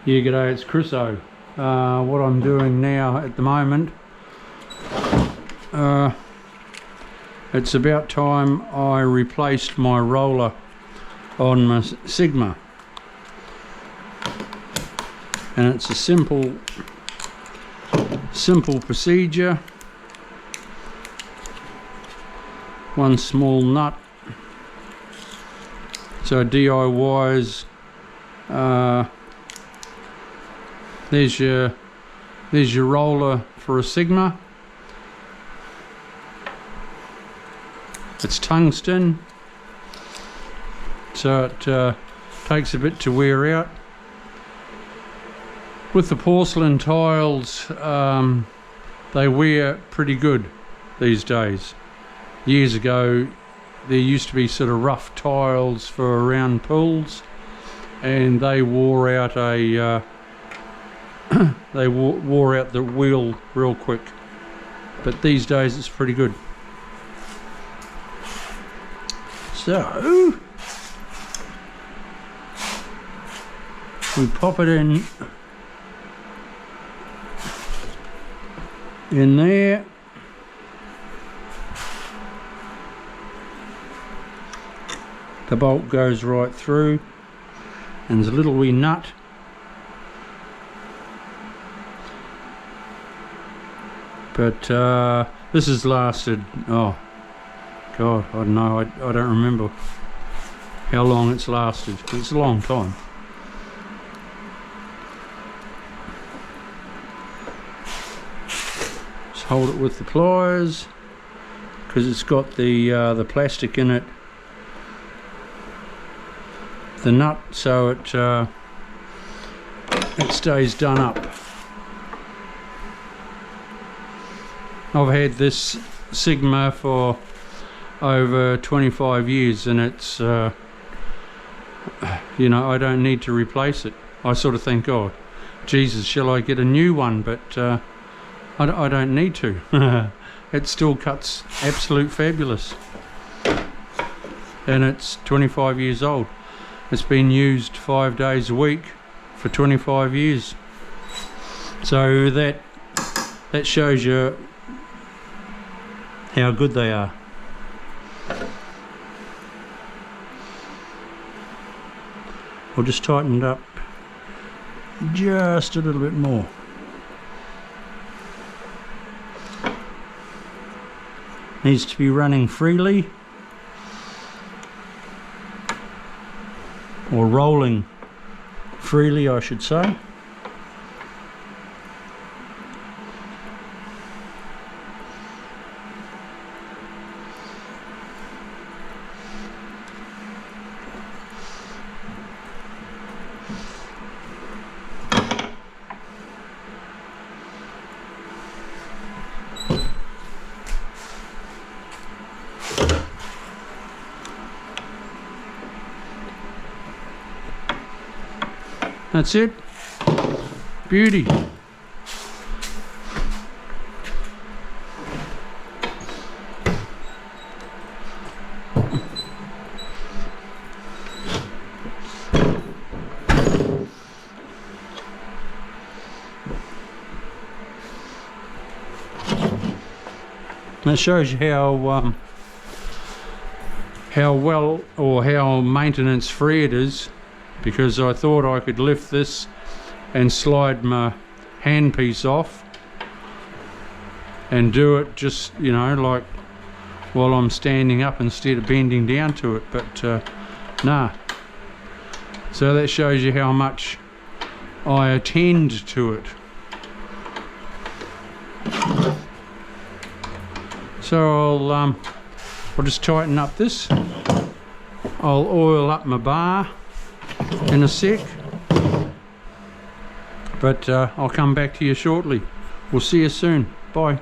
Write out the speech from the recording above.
Yeah, g'day, it's Chriso. What I'm doing now at the moment, it's about time I replaced my roller on my Sigma, and it's a simple procedure. One small nut, so DIYs. There's your roller for a Sigma. It's tungsten, so it takes a bit to wear out. With the porcelain tiles, they wear pretty good these days. Years ago there used to be sort of rough tiles for round pools, and they wore out they wore out the wheel real quick, but these days it's pretty good. So we pop it in there. The bolt goes right through, and there's a little wee nut. But this has lasted, oh God, I don't know, I don't remember how long it's lasted. It's a long time. Just hold it with the pliers, because it's got the plastic in it, the nut, so it stays done up. I've had this Sigma for over 25 years, and it's you know, I don't need to replace it. I sort of think, oh Jesus, shall I get a new one? But I don't need to. It still cuts absolute fabulous, and it's 25 years old. It's been used 5 days a week for 25 years, so that shows you how good they are. I'll just tighten it up just a little bit more. Needs to be running freely, or rolling freely, I should say. That's it. Beauty. That shows you how well, or how maintenance free it is, because I thought I could lift this and slide my handpiece off and do it just, you know, like while I'm standing up instead of bending down to it, but nah. So that shows you how much I attend to it. So I'll just tighten up this. I'll oil up my bar in a sec, but I'll come back to you shortly. We'll see you soon. Bye.